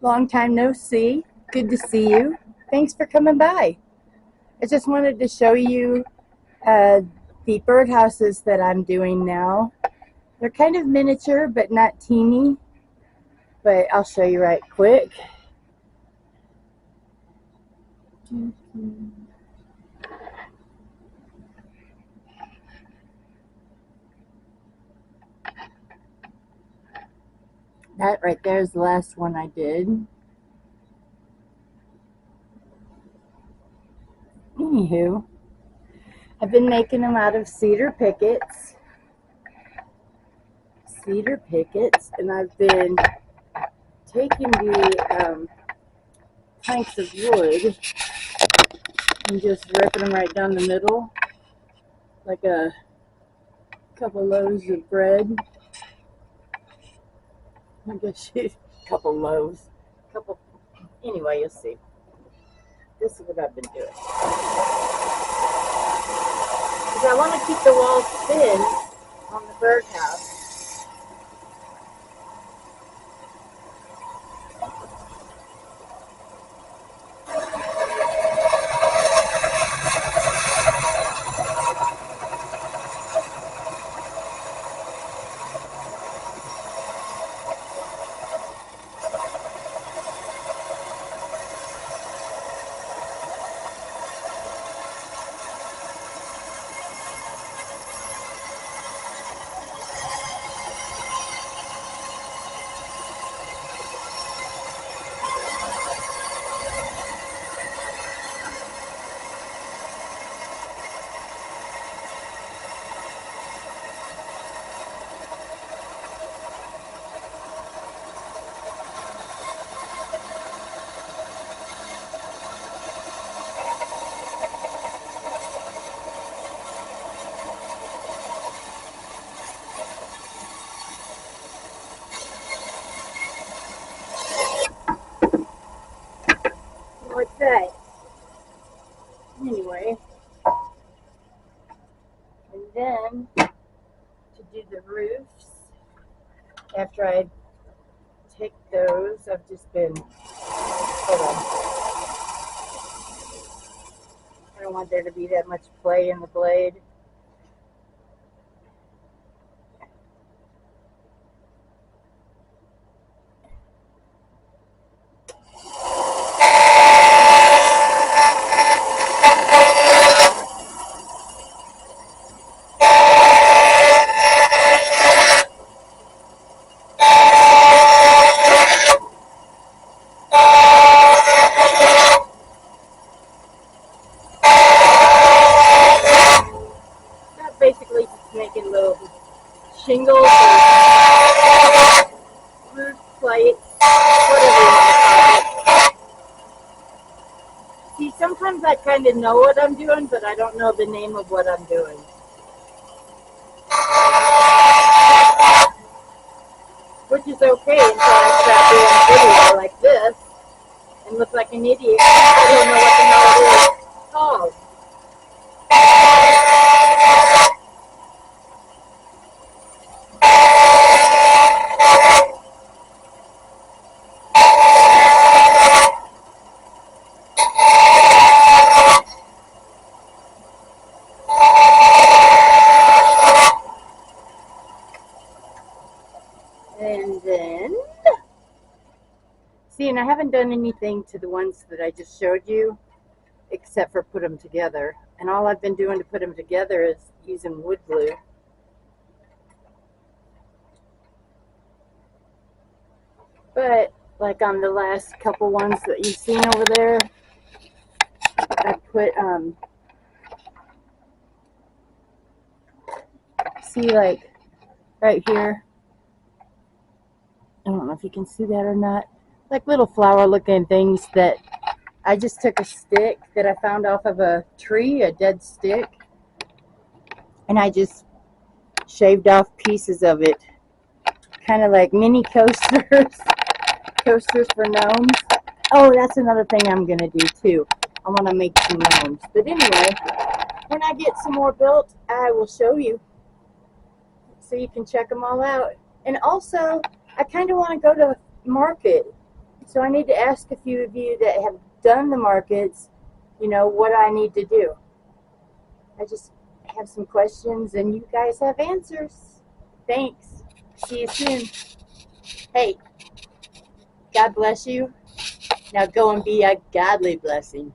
Long time no see. Good to see you. Thanks for coming by. I just wanted to show you the birdhouses that I'm doing now. They're kind of miniature, but not teeny. But I'll show you right quick. That right there is the last one I did. Anywho, I've been making them out of cedar pickets. And I've been taking the planks of wood and just ripping them right down the middle, like a couple loaves of bread. I guess a couple loaves. Anyway, you'll see. This is what I've been doing. Because I want to keep the walls thin on the birdhouse. What's that? Anyway, and then to do the roofs, after I take those, I've just been, hold on. I don't want there to be that much play in the blade. Basically just making little shingles or roof plates, whatever you want to call it. See, sometimes I kind of know what I'm doing, but I don't know the name of what I'm doing. Which is okay until I start doing a video like this and look like an idiot. I don't know what the hell it is called. And then, see, and I haven't done anything to the ones that I just showed you, except for put them together. And all I've been doing to put them together is using wood glue. But, like on the last couple ones that you've seen over there, I put, see, like, right here, I don't know if you can see that or not, like little flower looking things that I just took a stick that I found off of a tree, a dead stick, and I just shaved off pieces of it, kind of like mini coasters, coasters for gnomes. Oh, that's another thing I'm gonna do too. I want to make some gnomes. But anyway, when I get some more built, I will show you so you can check them all out. And also, I kind of want to go to market So I need to ask a few of you that have done the markets, you know, what I need to do. I just have some questions and you guys have answers. Thanks. See you soon. Hey, God bless you. Now go and be a godly blessing.